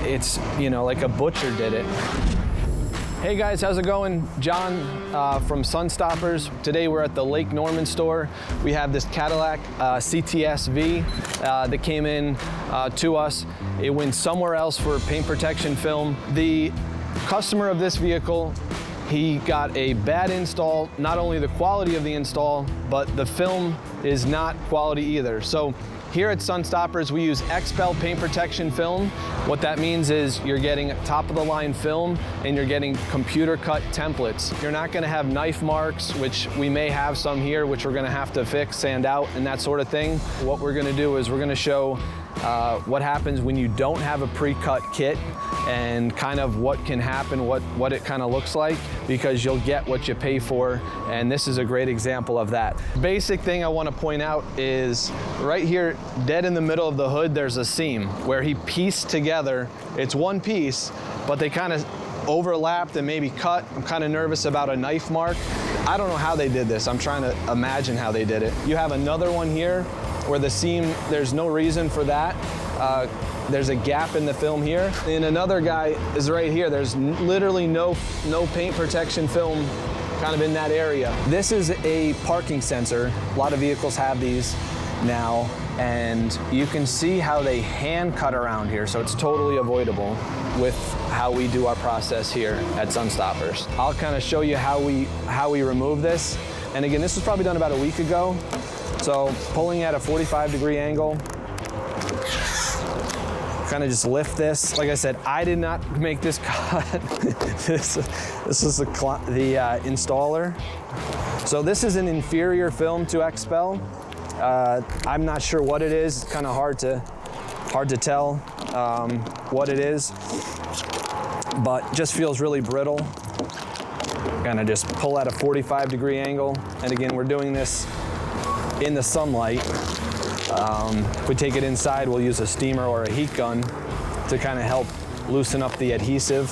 it's, you know, like a butcher did it. Hey guys, how's it going? John from Sunstoppers. Today we're at the Lake Norman store. We have this Cadillac CTS-V that came in to us. It went somewhere else for paint protection film. The customer of this vehicle, he got a bad install. Not only the quality of the install, but the film is not quality either. So here at Sunstoppers, we use XPEL paint protection film. What that means is you're getting top of the line film and you're getting computer cut templates. You're not gonna have knife marks, which we may have some here, which we're gonna have to fix, sand out, and that sort of thing. What we're gonna do is we're gonna show what happens when you don't have a pre-cut kit and kind of what can happen, what it kind of looks like, because you'll get what you pay for, and this is a great example of that. Basic thing I want to point out is right here, dead in the middle of the hood, there's a seam where he pieced together, it's one piece, but they kind of overlapped and maybe cut. I'm kind of nervous about a knife mark. I don't know how they did this. I'm trying to imagine how they did it. You have another one here where the seam, there's no reason for that. There's a gap in the film here. And another guy is right here. There's literally no paint protection film kind of in that area. This is a parking sensor. A lot of vehicles have these now, and you can see how they hand cut around here, so it's totally avoidable with how we do our process here at Sunstoppers. I'll kind of show you how we remove this. And again, this was probably done about a week ago. So pulling at a 45-degree angle, kind of just lift this. Like I said, I did not make this cut. this is the installer. So this is an inferior film to XPEL. I'm not sure what it is. It's kind of hard to tell what it is, but just feels really brittle. Kind of just pull at a 45-degree angle. And again, we're doing this in the sunlight. If we take it inside, we'll use a steamer or a heat gun to kind of help loosen up the adhesive.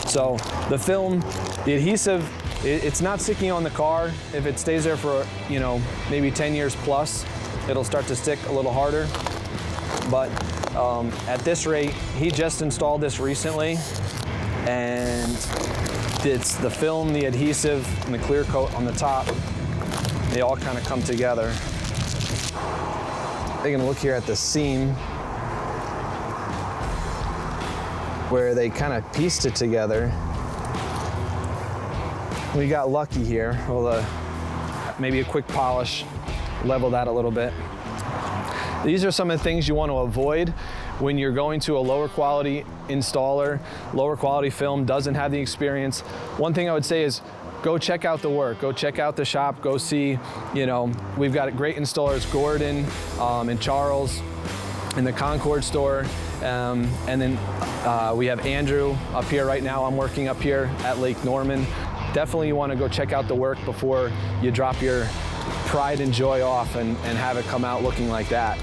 So the film, the adhesive, it's not sticking on the car. If it stays there for, you know, maybe 10 years plus, it'll start to stick a little harder. But at this rate, he just installed this recently, and it's the film, the adhesive, and the clear coat on the top. They all kind of come together. They're gonna look here at the seam where they kind of pieced it together. We got lucky here. We'll maybe a quick polish, level that a little bit. These are some of the things you want to avoid when you're going to a lower quality installer. Lower quality film, doesn't have the experience. One thing I would say is go check out the work, go check out the shop, go see, you know, we've got great installers, Gordon and Charles in the Concord store. And then we have Andrew up here right now. I'm working up here at Lake Norman. Definitely you want to go check out the work before you drop your pride and joy off and have it come out looking like that.